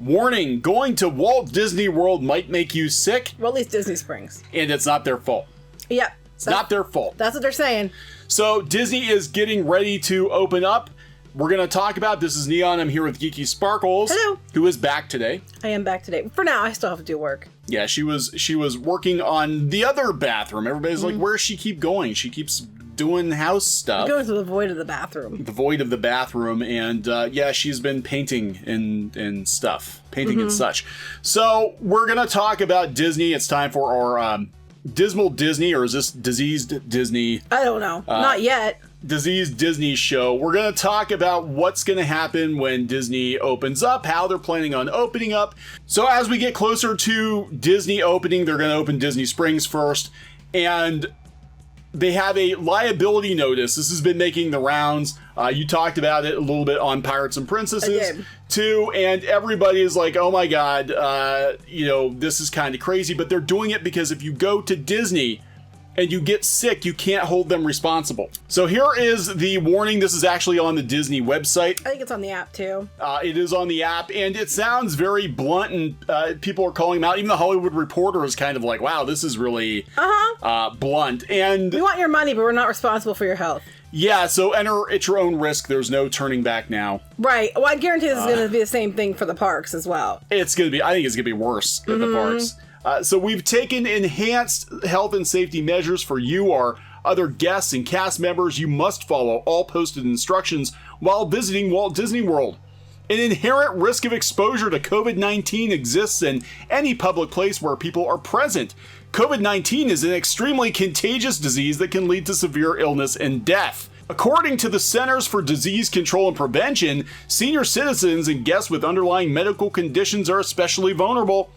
Warning, going to Walt Disney World might make you sick. Well, at least Disney Springs. And it's not their fault. Yep. It's not their fault. That's what they're saying. So Disney is getting ready to open up. We're going to talk about, this is Kneon, I'm here with Geeky Sparkles. Hello. Who is back today. I am back today. For now, I still have to do work. Yeah, she was working on the other bathroom. Everybody's like, where does she keep going? She keeps doing house stuff. I'm going to the void of the bathroom. The void of the bathroom. And yeah, she's been painting and stuff. Painting and such. So we're going to talk about Disney. It's time for our Dismal Disney, or is this Diseased Disney? I don't know. Not yet. Diseased Disney show. We're going to talk about what's going to happen when Disney opens up, how they're planning on opening up. So as we get closer to Disney opening, they're going to open Disney Springs first, and they have a liability notice. This has been making the rounds. You talked about it a little bit on Pirates and Princesses too, and everybody is like, oh my God, this is kind of crazy, but they're doing it because if you go to Disney and you get sick, you can't hold them responsible. So here is the warning. This is actually on the Disney website. I think it's on the app too. It is on the app, and it sounds very blunt, and people are calling them out. Even the Hollywood Reporter is kind of like, wow, this is really blunt. And we want your money, but we're not responsible for your health. Yeah, so enter at your own risk. There's no turning back now. Right. Well, I guarantee this is going to be the same thing for the parks as well. I think it's going to be worse at the parks. So we've taken enhanced health and safety measures for you, our other guests and cast members. You must follow all posted instructions while visiting Walt Disney World. An inherent risk of exposure to COVID-19 exists in any public place where people are present. COVID-19 is an extremely contagious disease that can lead to severe illness and death. According to the Centers for Disease Control and Prevention, senior citizens and guests with underlying medical conditions are especially vulnerable.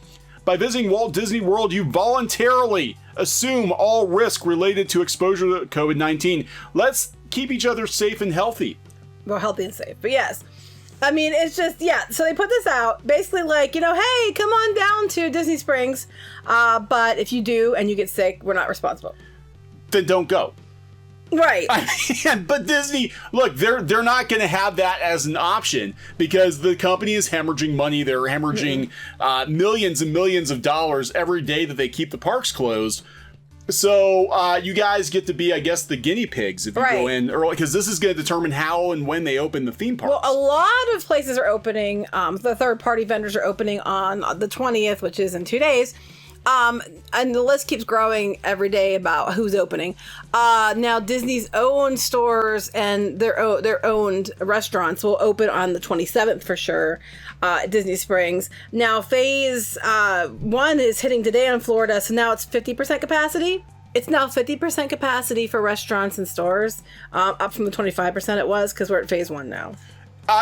By visiting Walt Disney World, you voluntarily assume all risk related to exposure to COVID-19. Let's keep each other safe and healthy. Well, healthy and safe, but yes. I mean, it's just, so they put this out, basically like, hey, come on down to Disney Springs, but if you do and you get sick, we're not responsible. Then don't go. Right. But Disney, look, they're not going to have that as an option because the company is hemorrhaging money. They're hemorrhaging millions and millions of dollars every day that they keep the parks closed. So you guys get to be, I guess, the guinea pigs if you go in early, because this is going to determine how and when they open the theme parks. Well, a lot of places are opening. The third-party vendors are opening on the 20th, which is in 2 days. And the list keeps growing every day about who's opening. Now Disney's own stores and their owned restaurants will open on the 27th for sure, at Disney Springs. Now phase 1 is hitting today in Florida, so now it's 50% capacity. It's now 50% capacity for restaurants and stores, up from the 25% it was, because we're at phase 1 now.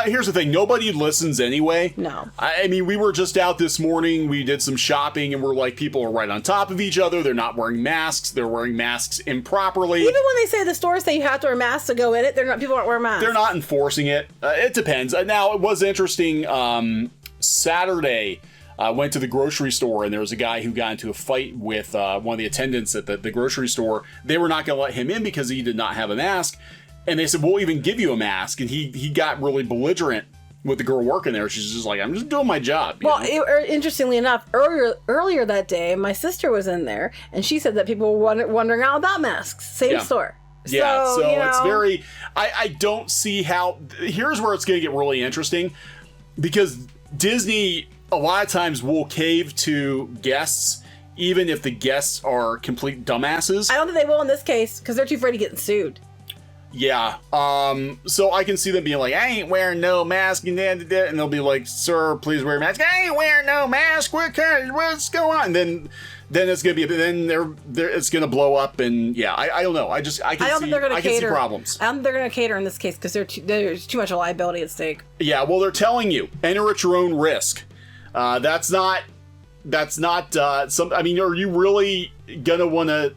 Here's the thing. Nobody listens anyway. No. I mean, we were just out this morning. We did some shopping, and we're like, people are right on top of each other. They're not wearing masks. They're wearing masks improperly. Even when they say the stores say you have to wear masks to go in it, people aren't wearing masks. They're not enforcing it. It depends. Now, it was interesting. Saturday, I went to the grocery store, and there was a guy who got into a fight with one of the attendants at the grocery store. They were not going to let him in because he did not have a mask. And they said, we'll even give you a mask. And he got really belligerent with the girl working there. She's just like, I'm just doing my job. Interestingly enough, earlier that day, my sister was in there, and she said that people were wondering out about masks. Same store. Yeah, so it's very... I don't see how... Here's where it's going to get really interesting. Because Disney, a lot of times, will cave to guests, even if the guests are complete dumbasses. I don't think they will in this case, because they're too afraid of getting sued. Yeah, so I can see them being like, I ain't wearing no mask, and they'll be like, sir, please wear a mask. I ain't wearing no mask. What's going on? And then it's gonna be, it's gonna blow up, and yeah, I don't know. I can see problems. I don't think they're gonna cater in this case because there's too much liability at stake. Yeah, well, they're telling you enter at your own risk. That's not some. I mean, are you really gonna want to?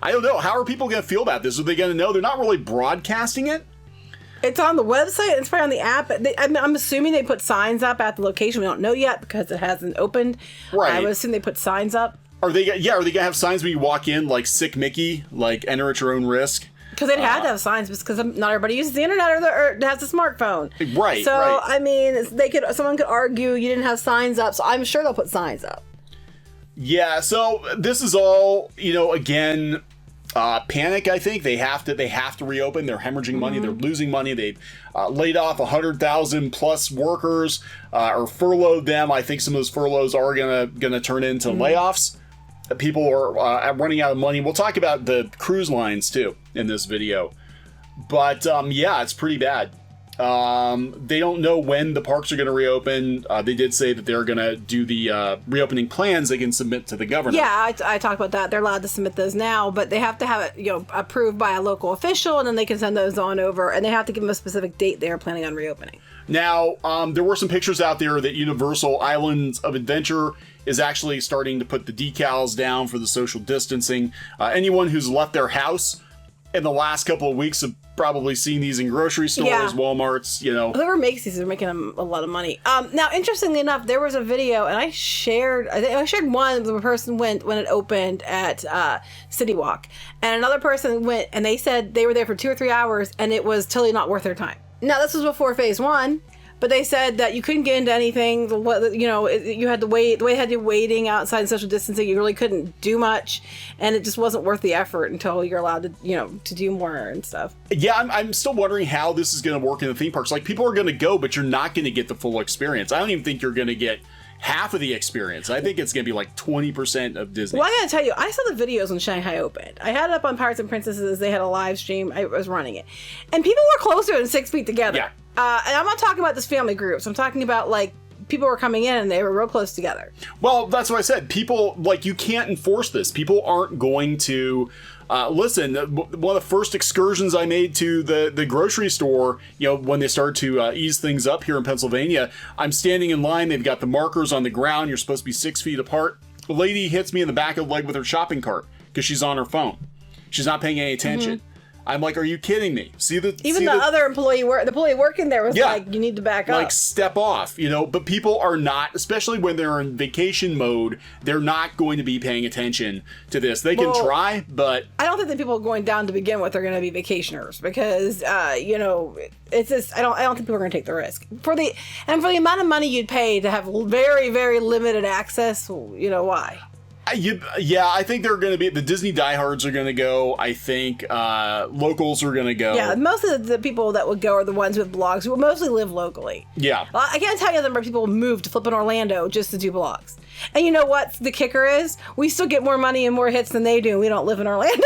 I don't know. How are people going to feel about this? Are they going to know? They're not really broadcasting it. It's on the website. It's probably on the app. I'm assuming they put signs up at the location. We don't know yet because it hasn't opened. Right. I would assume they put signs up. Are they going to have signs when you walk in, like Sick Mickey, like enter at your own risk? Because they'd have to have signs because not everybody uses the internet or has a smartphone. Right. So, right. I mean, someone could argue you didn't have signs up, so I'm sure they'll put signs up. Yeah, so this is all, again, panic, I think. They have to reopen. They're hemorrhaging money. They're losing money. They've laid off 100,000 plus workers or furloughed them. I think some of those furloughs are gonna turn into layoffs. People are running out of money. We'll talk about the cruise lines, too, in this video. But, yeah, it's pretty bad. They don't know when the parks are going to reopen. They did say that they're going to do the reopening plans they can submit to the governor. Yeah, I talked about that. They're allowed to submit those now, but they have to have it, approved by a local official, and then they can send those on over, and they have to give them a specific date they are planning on reopening. Now, there were some pictures out there that Universal Islands of Adventure is actually starting to put the decals down for the social distancing. Anyone who's left their house in the last couple of weeks have probably seen these in grocery stores, Walmarts, Whoever makes these are making a lot of money. Now, interestingly enough, there was a video, and I shared one where a person went when it opened at City Walk, and another person went, and they said they were there for 2 or 3 hours, and it was totally not worth their time. Now, this was before phase 1. But they said that you couldn't get into anything. You had to wait. The way you had you waiting outside and social distancing, you really couldn't do much, and it just wasn't worth the effort until you're allowed to, to do more and stuff. Yeah, I'm still wondering how this is going to work in the theme parks. Like, people are going to go, but you're not going to get the full experience. I don't even think you're going to get half of the experience. I think it's going to be like 20% of Disney. Well, I got to tell you, I saw the videos when Shanghai opened. I had it up on Pirates and Princesses. They had a live stream. I was running it, and people were closer than 6 feet together. Yeah. And I'm not talking about this family groups. I'm talking about, people were coming in and they were real close together. Well, that's what I said. People, you can't enforce this. People aren't going to listen. One of the first excursions I made to the grocery store, when they started to ease things up here in Pennsylvania, I'm standing in line. They've got the markers on the ground. You're supposed to be 6 feet apart. A lady hits me in the back of the leg with her shopping cart because she's on her phone. She's not paying any attention. I'm like, are you kidding me? The other employee working there was like, you need to back up. Like, step off, but people are not, especially when they're in vacation mode, they're not going to be paying attention to this. They can try, but I don't think the people going down to begin with are going to be vacationers because, it's just, I don't think people are going to take the risk for the amount of money you'd pay to have very, very limited access. Why? I think they're going to be, the Disney diehards are going to go. I think locals are going to go. Yeah, most of the people that would go are the ones with blogs who mostly live locally. Yeah. I can't tell you the number of people who moved to flipping Orlando just to do blogs. And you know what the kicker is? We still get more money and more hits than they do. We don't live in Orlando.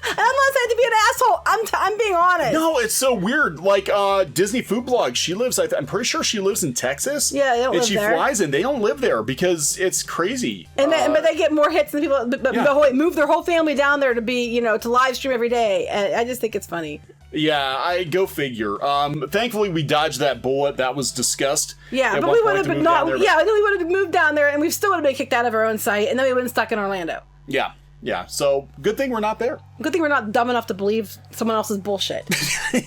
I'm not saying to be an asshole. I'm being honest. No, it's so weird. Like Disney Food Blog, she lives, I'm pretty sure she lives in Texas. Yeah, they don't live there. And she flies in. They don't live there because it's crazy. And but they get more hits than people, but move their whole family down there to be, to live stream every day. And I just think it's funny. Yeah, I go figure. Thankfully, we dodged that bullet. That was discussed. Yeah, but we would have been we would have moved down there, and we still would have been kicked out of our own site, and then we would have been stuck in Orlando. Yeah. So good thing we're not there. Good thing we're not dumb enough to believe someone else's bullshit.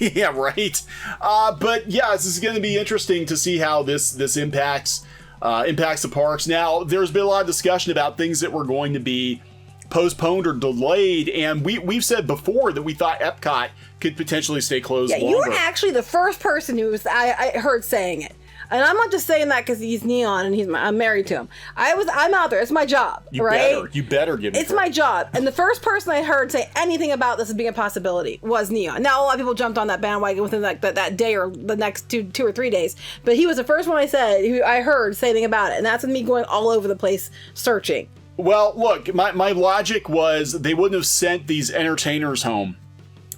Yeah, right. But yeah, this is going to be interesting to see how this impacts the parks. Now, there's been a lot of discussion about things that were going to be postponed or delayed, and we've said before that we thought Epcot could potentially stay closed longer. You were actually the first person who I heard saying it. And I'm not just saying that because he's Kneon and I'm married to him. I'm out there. It's my job, right? You better give me It's my job. And the first person I heard say anything about this as being a possibility was Kneon. Now, a lot of people jumped on that bandwagon within that day or the next two or 3 days. But he was the first one I heard say anything about it. And that's with me going all over the place searching. Well, look, my logic was they wouldn't have sent these entertainers home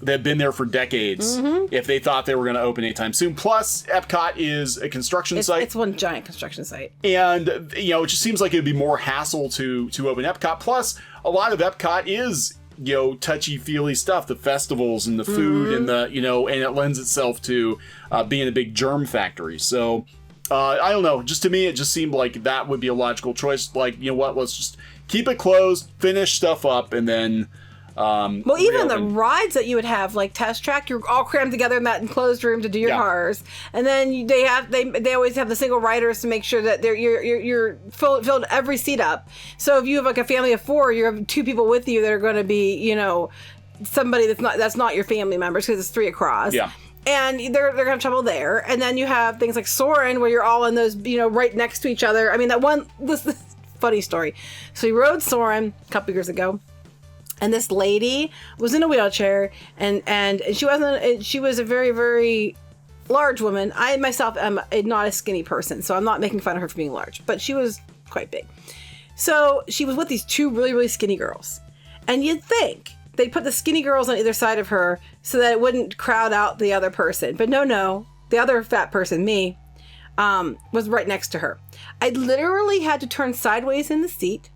that have been there for decades if they thought they were going to open anytime soon. Plus, Epcot is a construction site. It's one giant construction site. And, it just seems like it would be more hassle to open Epcot. Plus, a lot of Epcot is, touchy-feely stuff, the festivals and the food and and it lends itself to being a big germ factory. So, I don't know. Just to me, it just seemed like that would be a logical choice. Like, let's just keep it closed, finish stuff up, and then even the rides that you would have, like Test Track, you're all crammed together in that enclosed room to do your cars, and then they always have the single riders to make sure that you're filled every seat up. So if you have like a family of 4, you have 2 people with you that are going to be somebody that's not your family members because it's 3 across. Yeah. And they're gonna have trouble there. And then you have things like Soaring where you're all in those, right next to each other. I mean, this funny story. So we rode Soaring a couple years ago. And this lady was in a wheelchair, and she was a very, very large woman. I myself am not a skinny person, so I'm not making fun of her for being large, but she was quite big. So she was with these 2 really, really skinny girls. And you'd think they'd put the skinny girls on either side of her so that it wouldn't crowd out the other person. But no, the other fat person, me, was right next to her. I literally had to turn sideways in the seat.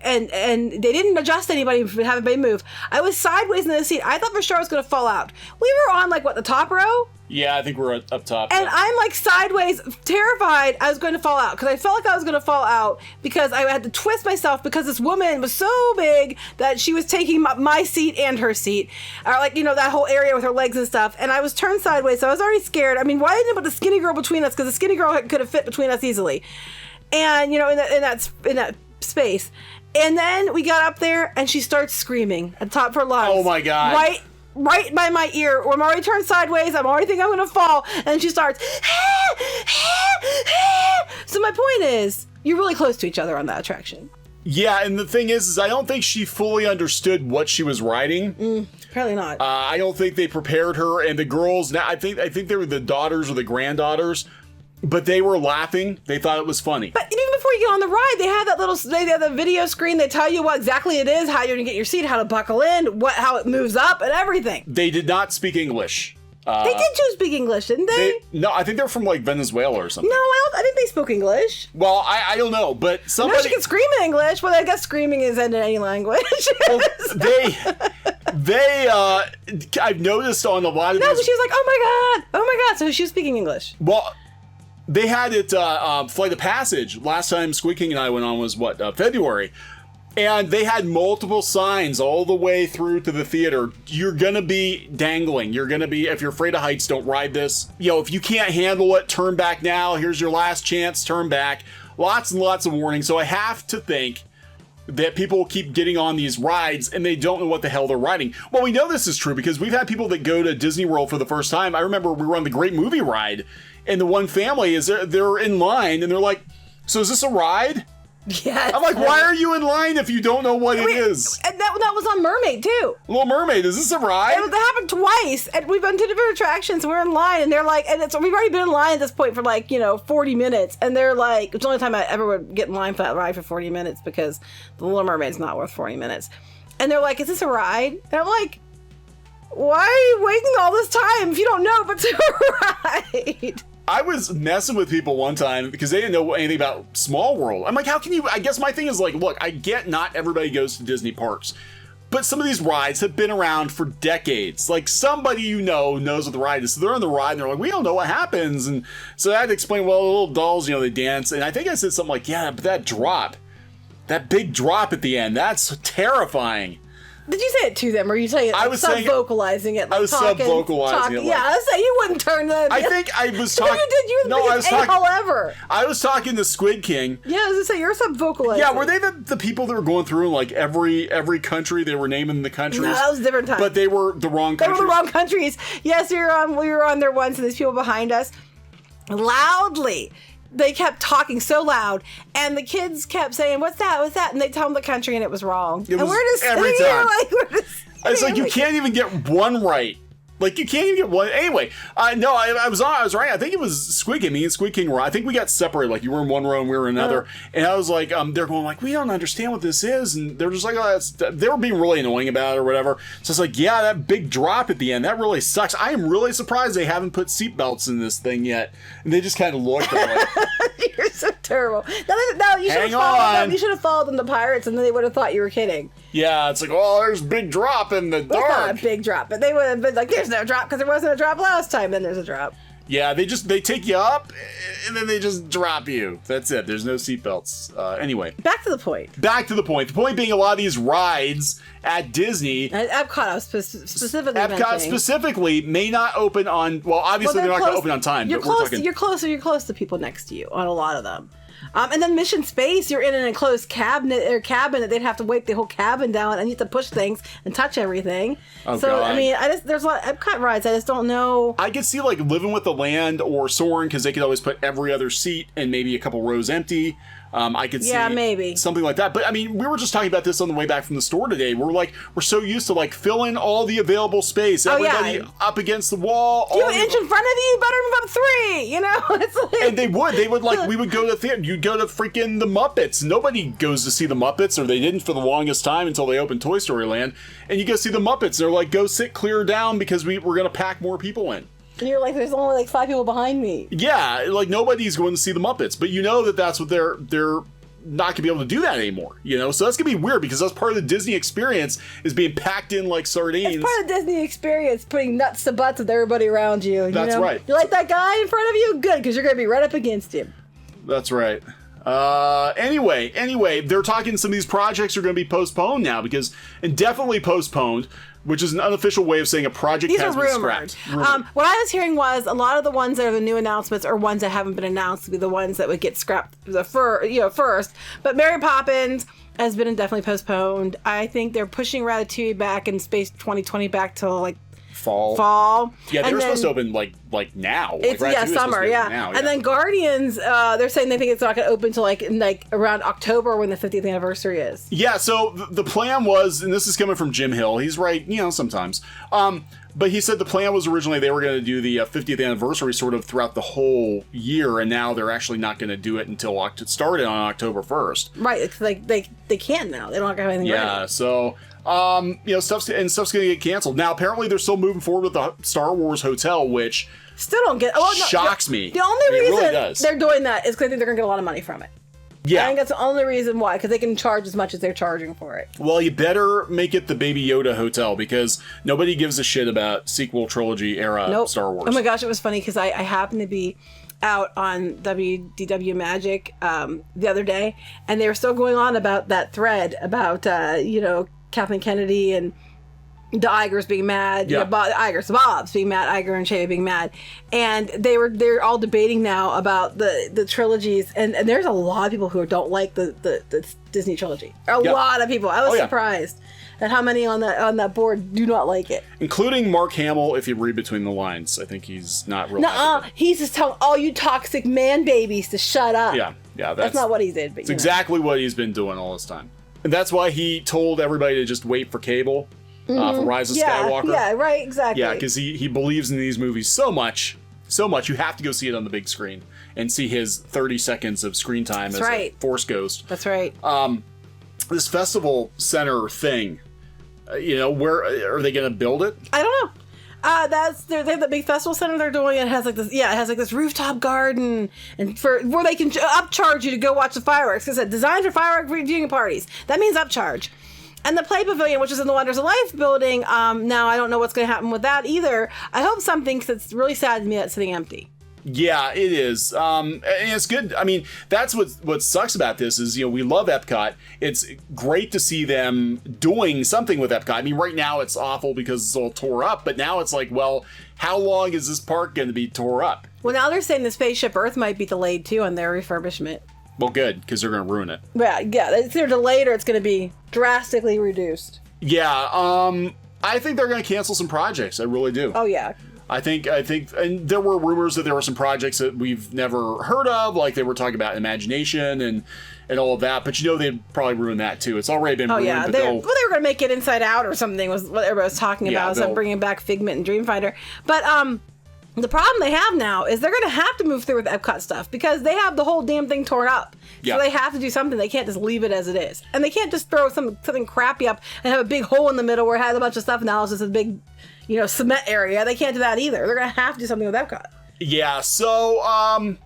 And they didn't adjust anybody, have anybody move. I was sideways in the seat. I thought for sure I was going to fall out. We were on the top row? Yeah, I think we're up top. And I'm sideways, terrified I was going to fall out. Because I felt like I was going to fall out because I had to twist myself because this woman was so big that she was taking my seat and her seat. Or that whole area with her legs and stuff. And I was turned sideways, so I was already scared. I mean, why didn't they put the skinny girl between us? Because the skinny girl could have fit between us easily. And, in that space. And then we got up there and she starts screaming at the top of her lungs. Oh my God. Right by my ear. I'm already turned sideways. I'm already thinking I'm going to fall. And she starts. So my point is, you're really close to each other on that attraction. Yeah, and the thing is I don't think she fully understood what she was riding. Apparently not. I don't think they prepared her, and the girls, now I think they were the daughters or the granddaughters. But they were laughing. They thought it was funny. But even before you get on the ride, they have they have the video screen. They tell you what exactly it is, how you're going to get your seat, how to buckle in, how it moves up, and everything. They did not speak English. They did choose speak English, didn't they? No, I think they're from Venezuela or something. No, I think they spoke English. Well, I don't know, but somebody... No, she can scream in English. Well, I guess screaming is in any language. Well, I've noticed on a lot of No, these... but she was like, oh my God. So she was speaking English. Well... They had it Flight of Passage. Last time Squid King and I went on was, February. And they had multiple signs all the way through to the theater. You're going to be dangling. You're going to be, if you're afraid of heights, don't ride this. If you can't handle it, turn back now. Here's your last chance, turn back. Lots and lots of warnings. So I have to think that people keep getting on these rides and they don't know what the hell they're riding. Well, we know this is true because we've had people that go to Disney World for the first time. I remember we were on the Great Movie Ride, and the one family they're in line and they're like, so is this a ride? Yeah. I'm like, why are you in line if you don't know what it is? And that was on Mermaid too. Little Mermaid, is this a ride? That happened twice, and we've been to different attractions. And we're in line, and they're like, we've already been in line at this point for 40 minutes, and they're like, it's the only time I ever would get in line for that ride for 40 minutes because the Little Mermaid's not worth 40 minutes. And they're like, is this a ride? And I'm like, why are you waiting all this time if you don't know if it's a ride? I was messing with people one time because they didn't know anything about Small World. I'm like, how can you? I guess my thing is look, I get not everybody goes to Disney parks, but some of these rides have been around for decades. Somebody knows what the ride is. So they're on the ride and they're like, we don't know what happens. And so I had to explain, well, the little dolls, they dance. And I think I said something like, yeah, but that big drop at the end, that's terrifying. Did you say it to them, or you say it? I was sub-vocalizing it. I was sub-vocalizing it. Yeah, I was saying you wouldn't turn the. I think I was talking. You did. You were the biggest a-hole ever. I was talking to Squid King. Yeah, I was gonna say you're sub-vocalizing. Yeah, were they the people that were going through every country? They were naming the countries. No, that was a different time. But they were the wrong countries. They were the wrong countries. Yes, we were on there once, and these people behind us loudly. They kept talking so loud, and the kids kept saying, "What's that? What's that?" And they tell them the country, and it was wrong. It was and we're just every time. It's like you can't even get one right. You can't even get one. Anyway, no, I was right. I think it was Squid King. Me and Squid King were. I think we got separated. You were in one row and we were in another. And I was like, they're going we don't understand what this is, and they're just like, they were being really annoying about it or whatever. So it's like, yeah, that big drop at the end, that really sucks. I am really surprised they haven't put seatbelts in this thing yet. And they just kind of looked at it. You're so terrible. No, you should have followed them. You should have followed them to Pirates, and then they would have thought you were kidding. Yeah, it's like, there's a big drop in the dark. It's not a big drop, but they would have been like, there's no drop because there wasn't a drop last time. Then there's a drop. Yeah, they take you up and then they just drop you. That's it. There's no seatbelts. Anyway. Back to the point. The point being a lot of these rides at Disney. At Epcot, I was specifically mentioning. Epcot specifically may not open on, obviously they're not going to open on time. You're close to people next to you on a lot of them. And then Mission Space, you're in an enclosed cabin that they'd have to wipe the whole cabin down, and you have to push things and touch everything. Oh, so, God. I mean, there's a lot of Epcot rides. I just don't know. I could see, like, Living with the Land or Soaring, because they could always put every other seat and maybe a couple rows empty. I could see maybe something like that. But I mean, we were just talking about this on the way back from the store today. We're so used to like filling all the available space. Everybody up against the wall. You have an inch in front of you, better move up 3. You know, it's like... And they would like we would go to theater. You'd go to freaking the Muppets. Nobody goes to see the Muppets, or they didn't for the longest time until they opened Toy Story Land. And you go see the Muppets. They're like, go sit clear down because we're gonna pack more people in. And you're like, there's only like 5 people behind me. Yeah, like nobody's going to see the Muppets, but you know that's what they're not going to be able to do that anymore, you know? So that's going to be weird because that's part of the Disney experience is being packed in like sardines. It's part of the Disney experience, putting nuts to butts with everybody around you. That's right. You like that guy in front of you? Good, because you're going to be right up against him. That's right. Anyway, they're talking some of these projects are going to be postponed now because indefinitely postponed, which is an unofficial way of saying a project has been scrapped. What I was hearing was a lot of the ones that are the new announcements are ones that haven't been announced to be the ones that would get scrapped first. But Mary Poppins has been indefinitely postponed. I think they're pushing Ratatouille back and Space 2020 back to like fall. Yeah, they were supposed to open like now. It's summer. Yeah. And then Guardians, they're saying they think it's not going to open until like around October when the 50th anniversary is. Yeah. So the plan was, and this is coming from Jim Hill. He's right, sometimes. But he said the plan was originally they were going to do the 50th anniversary sort of throughout the whole year, and now they're actually not going to do it until it started on October 1st. Right. It's like they can't now. They don't have anything ready. Yeah. So. Stuff's going to get canceled. Now, apparently, they're still moving forward with the Star Wars Hotel, which still don't get shocks me. The only reason really they're doing that is because I think they're going to get a lot of money from it. Yeah, I think that's the only reason why, because they can charge as much as they're charging for it. Well, you better make it the Baby Yoda Hotel because nobody gives a shit about sequel trilogy era Star Wars. Oh my gosh, it was funny because I happened to be out on WDW Magic the other day, and they were still going on about that thread about Kathleen Kennedy and the Igers being mad, the Bobs being mad, Iger and Shea being mad, and they're all debating now about the trilogies, and there's a lot of people who don't like the Disney trilogy. A lot of people. I was surprised at how many on that board do not like it, including Mark Hamill. If you read between the lines, I think he's not real. He's just telling all you toxic man babies to shut up. Yeah, that's not what he did. But it's exactly what he's been doing all this time. And that's why he told everybody to just wait for cable for Rise of Skywalker. Yeah, right, exactly. Yeah, because he believes in these movies so much, you have to go see it on the big screen and see his 30 seconds of screen time as a Force Ghost. That's right. This festival center thing, where are they going to build it? I don't know. They have the big festival center they're doing. It has like this, it has like this rooftop garden, and where they can upcharge you to go watch the fireworks. It's designed for firework viewing parties. That means upcharge. And the Play Pavilion, which is in the Wonders of Life building. Now I don't know what's going to happen with that either. I hope something, because it's really sad to me that it's sitting empty. Yeah, it is. And it's good. I mean, that's what sucks about this is, we love Epcot. It's great to see them doing something with Epcot. I mean, right now it's awful because it's all tore up, but now it's like, well, how long is this park going to be tore up? Well, now they're saying the Spaceship Earth might be delayed too on their refurbishment. Well, good, because they're going to ruin it. Yeah, it's either delayed or it's going to be drastically reduced. Yeah, I think they're going to cancel some projects. I really do. Oh, yeah. I think, and there were rumors that there were some projects that we've never heard of, like they were talking about Imagination and all of that. But they'd probably ruin that too. It's already been ruined. Yeah, they were going to make it Inside Out or something. Was what everybody was talking about. So bringing back Figment and Dreamfinder. But the problem they have now is they're going to have to move through with Epcot stuff because they have the whole damn thing torn up. So they have to do something. They can't just leave it as it is, and they can't just throw something crappy up and have a big hole in the middle where it has a bunch of stuff. And now it's just a big cement area. They can't do that either. They're going to have to do something with Epcot. Yeah, so, I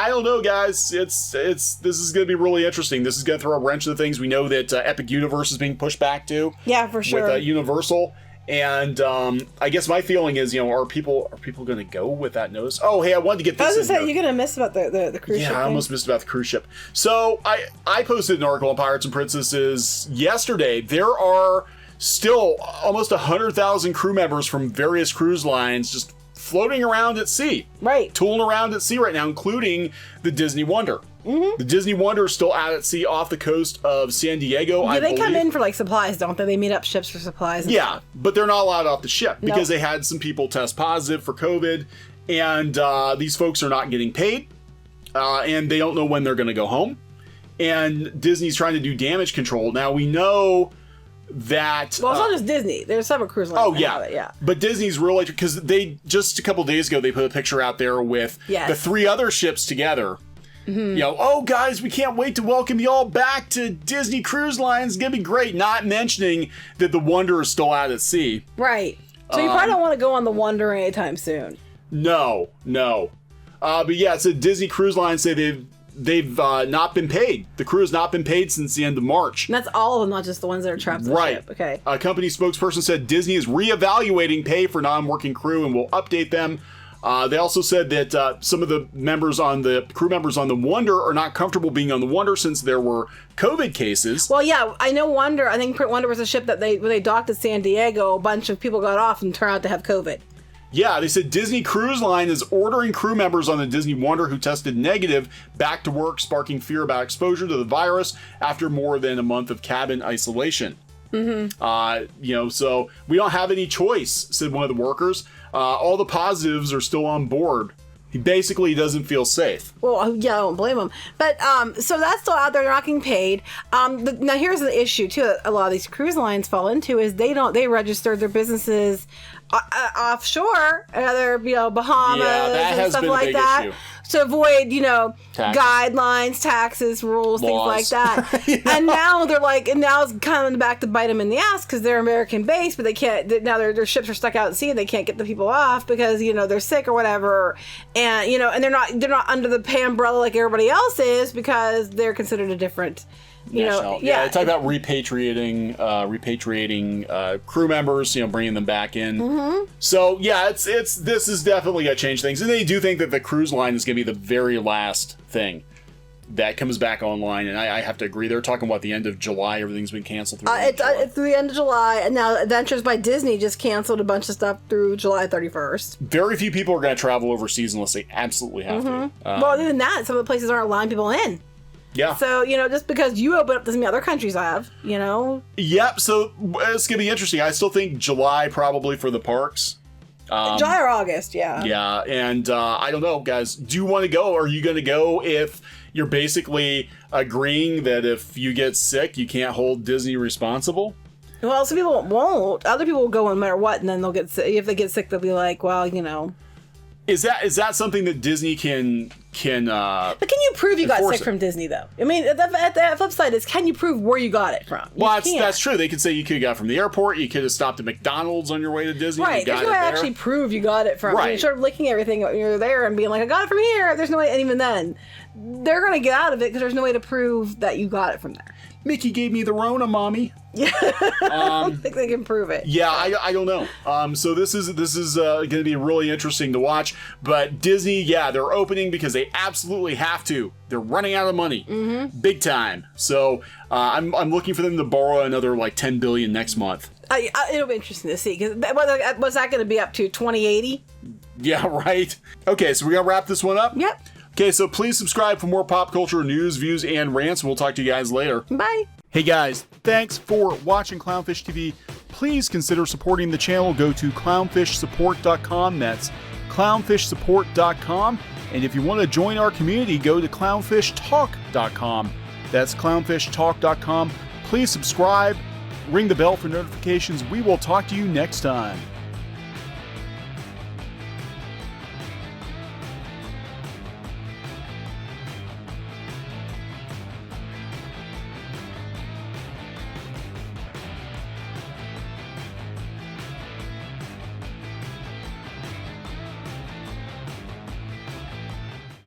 don't know, guys. This is going to be really interesting. This is going to throw a wrench in the things. We know that Epic Universe is being pushed back to. Yeah, for sure. With Universal. And I guess my feeling is, are people going to go with that notice? Oh, hey, I wanted to get this. I was going to say, you're going to miss about the cruise ship. Yeah, I almost missed about the cruise ship. So I posted an article on Pirates and Princesses yesterday. There are still almost 100,000 crew members from various cruise lines just floating around at sea. Right. Tooling around at sea right now, including the Disney Wonder. The Disney Wonder is still out at sea off the coast of San Diego. Yeah, I they come believe. in for like supplies, don't they? They meet up ships for supplies. And Yeah, stuff. but they're not allowed off the ship because Nope. they had some people test positive for COVID, and these folks are not getting paid, and they don't know when they're going to go home. And Disney's trying to do damage control. Now we know that. Well, it's not just Disney. There's several cruise lines. Oh that yeah, have it, yeah. But Disney's really, because they just a couple days ago they put a picture out there with Yes. the 3 other ships together. You know, oh guys, we can't wait to welcome you all back to Disney Cruise Line. It's gonna be great. Not mentioning that the Wonder is still out at sea. Right. So you probably don't want to go on the Wonder anytime soon. No. But yeah, it's a Disney Cruise Line say they've not been paid. The crew has not been paid since the end of March. And that's all of them, not just the ones that are trapped on the Right. ship. Okay. A company spokesperson said Disney is reevaluating pay for non-working crew and will update them. They also said that some of the crew members on the Wonder are not comfortable being on the Wonder since there were COVID cases. Well, yeah, I know Wonder. I think Wonder was a ship that when they docked at San Diego, a bunch of people got off and turned out to have COVID. Yeah, they said Disney Cruise Line is ordering crew members on the Disney Wonder who tested negative back to work, sparking fear about exposure to the virus after more than a month of cabin isolation. So we don't have any choice, said one of the workers. All the positives are still on board. He basically doesn't feel safe. Well, yeah, I don't blame them. But so that's still out there. They're not getting paid. Now here's the issue too. That a lot of these cruise lines fall into is they registered their businesses offshore, other Bahamas that and has stuff been a like big that, issue. to avoid Taxes. guidelines, taxes, rules, Laws. things like that. And now they're like, and now it's coming back to bite them in the ass because they're American based, but they can't. Now their ships are stuck out at sea and they can't get the people off because they're sick or whatever, and and they're not under the pay umbrella like everybody else is because they're considered a different. National. They talk about repatriating crew members, bringing them back in. So yeah, this is definitely gonna change things, and they do think that the cruise line is gonna be the very last thing that comes back online, and I have to agree. They're talking about the end of July. Everything's been canceled through. It's through the end of July, and now Adventures by Disney just canceled a bunch of stuff through July 31st. Very few people are gonna travel overseas unless they absolutely have to. Well, other than that, some of the places aren't allowing people in. Yeah. So, just because you open up doesn't mean other countries have, Yep. So it's gonna be interesting. I still think July probably for the parks. July or August, yeah. Yeah, and I don't know, guys. Do you want to go? Are you going to go if you're basically agreeing that if you get sick, you can't hold Disney responsible? Well, some people won't. Other people will go no matter what, and then they'll get sick. If they get sick, they'll be like, well, Is that something that Disney can? But can you prove you got enforce sick it? from Disney, though? I mean, the flip side is, can you prove where you got it from? Well, that's true. They could say you could have got it from the airport. You could have stopped at McDonald's on your way to Disney. Right. You There's got no it way to there. actually prove you got it from. Right. You're sort of licking everything when you're there and being like, I got it from here. There's no way, and even then, they're going to get out of it because there's no way to prove that you got it from there. Mickey gave me the Rona, mommy. I don't think they can prove it. Yeah, I don't know. So this is going to be really interesting to watch. But Disney, they're opening because they absolutely have to. They're running out of money, big time. So I'm looking for them to borrow another like $10 billion next month. It'll be interesting to see because what's that going to be up to 2080? Yeah, right. Okay, so we're gonna wrap this one up. Yep. Okay, so please subscribe for more pop culture news, views, and rants. We'll talk to you guys later. Bye. Hey guys, thanks for watching Clownfish TV. Please consider supporting the channel. Go to clownfishsupport.com. That's clownfishsupport.com. And if you want to join our community, go to clownfishtalk.com. That's clownfishtalk.com. Please subscribe, ring the bell for notifications. We will talk to you next time.